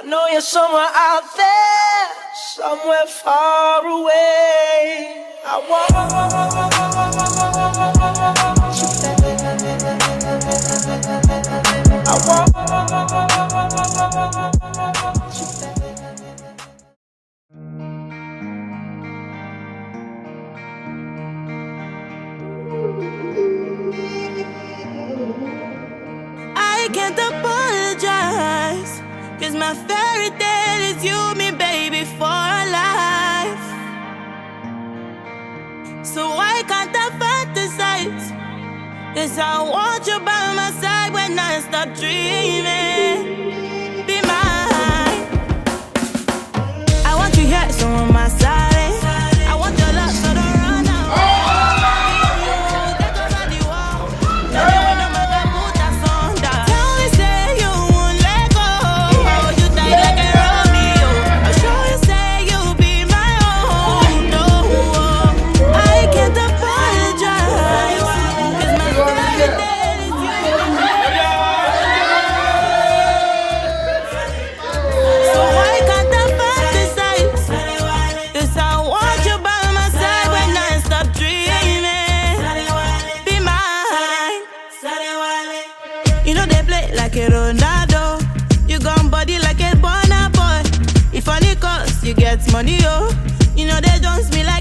I know you're somewhere out there, somewhere far away. I want you back. I want you back. I can't apologize, 'cause my fairy tale is you, me baby, for life. So why can't I fantasize? 'Cause I want you by my side when I stop dreaming. Be mine. I want you here, so on my side. I want your love, so don't run out. Take over the world. Tell me when I'm gonna put that song down. Tell me, say you won't let go. Hold you tight like a Romeo. I'll show you, say you'll be my own. No, I can't apologize, 'cause my fairy tale is you. So why can't I fantasize? 'Cause I want you by my side when I stop dreaming. Be mine. You know they play like a Ronaldo. You gon' body like a Burna Boy. If only cause you get money, oh. You know they don't me like